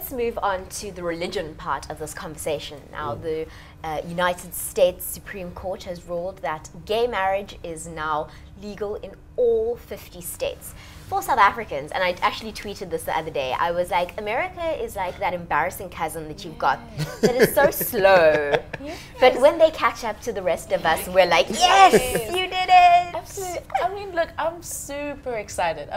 let's move on to the religion part of this conversation. Now, the United States Supreme Court has ruled that gay marriage is now legal in all 50 states. For South Africans, and I actually tweeted this the other day, I was like, America is like that embarrassing cousin that you've got that is so slow. But when they catch up to the rest of us, we're like, yes, you did it. Absolutely. I mean, look, I'm super excited.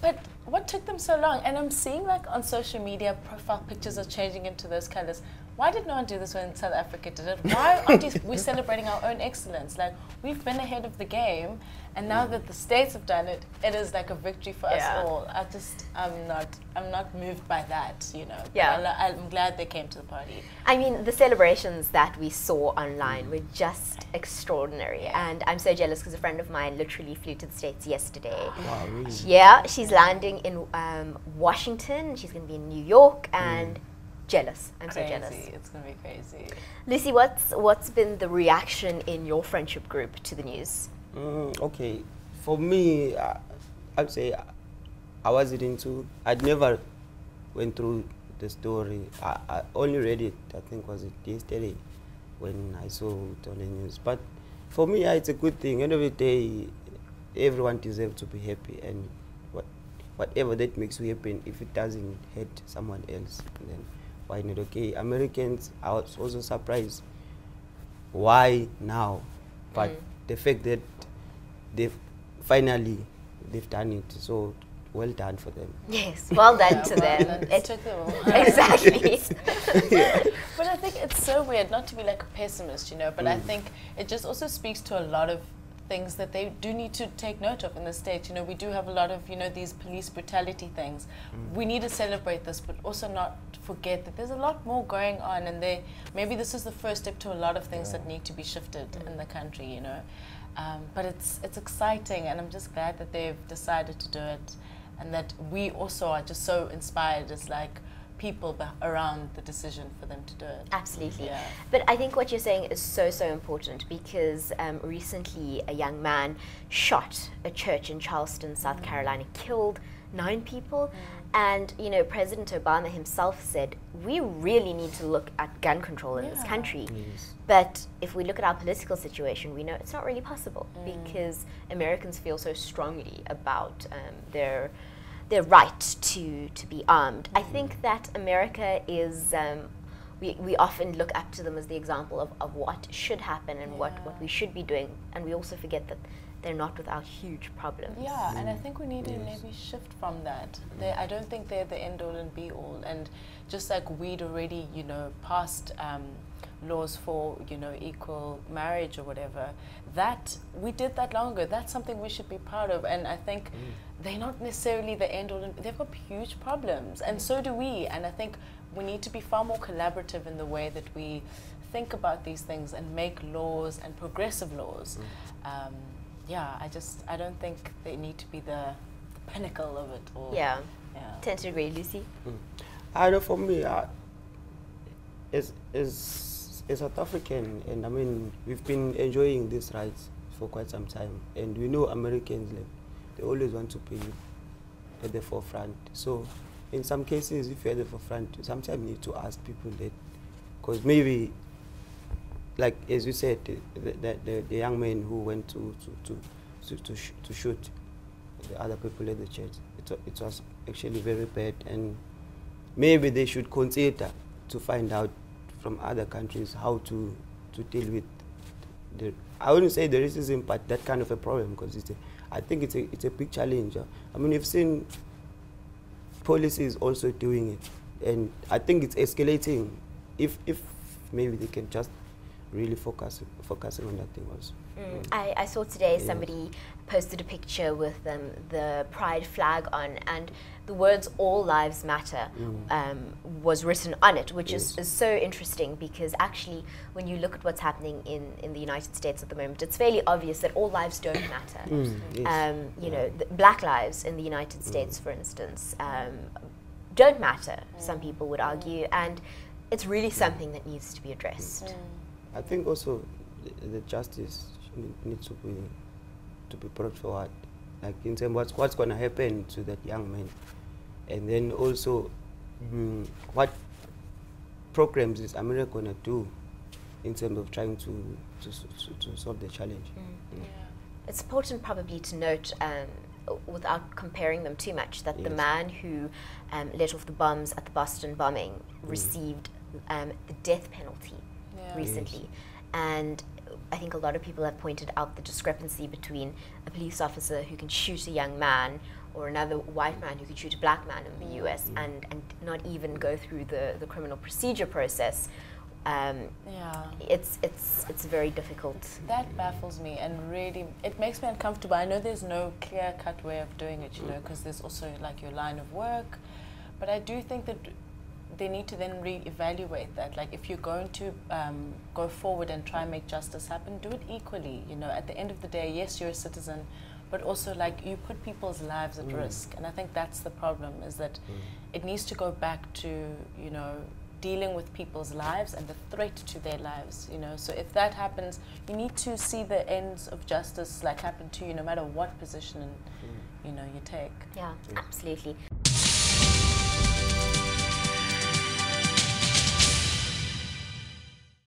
But what took them so long? And I'm seeing like on social media, profile pictures are changing into those colors. Why did no one do this when South Africa did it? Why aren't we celebrating our own excellence? Like, we've been ahead of the game, and now that the states have done it, it is like a victory for us all. I'm not moved by that, you know. Yeah. I'm glad they came to the party. I mean, the celebrations that we saw online were just extraordinary. And I'm so jealous because a friend of mine literally flew to the States yesterday. Wow, really? Yeah, she's landing in Washington. She's going to be in New York, and jealous. I'm so jealous. It's going to be crazy. Lucy, what's been the reaction in your friendship group to the news? Okay, for me, I'd say I wasn't into. I'd never went through the story. I only read it. I think was it yesterday when I saw it on the news. But for me, it's a good thing. End of the day, everyone deserves to be happy, and whatever that makes you happy, if it doesn't hurt someone else, then why not? Okay, Americans, I was also surprised. Why now? But the fact that they've done it, so well done for them. Yes, well done to them. It took them a while. Exactly. But I think it's so weird, not to be like a pessimist, you know, but I think it just also speaks to a lot of things that they do need to take note of in the States. You know, we do have a lot of, you know, these police brutality things. We need to celebrate this, but also not forget that there's a lot more going on, and maybe this is the first step to a lot of things that need to be shifted in the country, you know. But it's exciting, and I'm just glad that they've decided to do it, and that we also are just so inspired as like people around the decision for them to do it. Absolutely. Yeah. But I think what you're saying is so important, because recently a young man shot a church in Charleston, South Carolina, killed 9 people. And, you know, President Obama himself said, we really need to look at gun control in this country. Yes. But if we look at our political situation, we know it's not really possible, because Americans feel so strongly about their right to be armed. I think that America is, we often look up to them as the example of what should happen and what we should be doing, and we also forget that they're not without huge problems. Yeah, and I think we need to maybe shift from that. I don't think they're the end all and be all, and just like we'd already, you know, passed laws for, you know, equal marriage or whatever, that we did that long ago. That's something we should be proud of, and I think they're not necessarily the end all, and they've got huge problems, and so do we. And I think we need to be far more collaborative in the way that we think about these things and make laws, and progressive laws. Yeah, I don't think they need to be the pinnacle of it all. Yeah. Tend to agree, Lucy. I know for me, as South African, and I mean, we've been enjoying these rights for quite some time, and we know Americans, like, they always want to be at the forefront. So in some cases, if you're at the forefront, sometimes you need to ask people that, because maybe, like as you said, the young man who went to shoot the other people at the church, it was actually very bad, and maybe they should consider to find out from other countries how to deal with the, I wouldn't say the racism, but that kind of a problem, because I think it's a big challenge. I mean, we've seen policies also doing it, and I think it's escalating. If maybe they can just really focusing on that thing also. I saw today somebody posted a picture with the pride flag on, and the words "All Lives Matter" was written on it, which is so interesting, because actually when you look at what's happening in the United States at the moment, it's fairly obvious that all lives don't matter. You know, black lives in the United States, for instance, don't matter, some people would argue, and it's really something that needs to be addressed. I think also the justice needs to be brought forward, like in terms of what's going to happen to that young man, and then also what programs is America going to do in terms of trying to solve the challenge. Yeah. It's important probably to note, without comparing them too much, that the man who let off the bombs at the Boston bombing received the death penalty recently. And I think a lot of people have pointed out the discrepancy between a police officer who can shoot a young man or another white man who can shoot a black man in the US and not even go through the criminal procedure process. It's very difficult. That baffles me, and really it makes me uncomfortable. I know there's no clear-cut way of doing it, you know, because there's also like your line of work, but I do think that they need to then re-evaluate that. Like, if you're going to go forward and try and make justice happen, do it equally. You know, at the end of the day, yes, you're a citizen, but also like you put people's lives at risk, and I think that's the problem. Is that it needs to go back to, you know, dealing with people's lives and the threat to their lives, you know. So if that happens, you need to see the ends of justice like happen to you, no matter what position you know you take. Yeah, absolutely.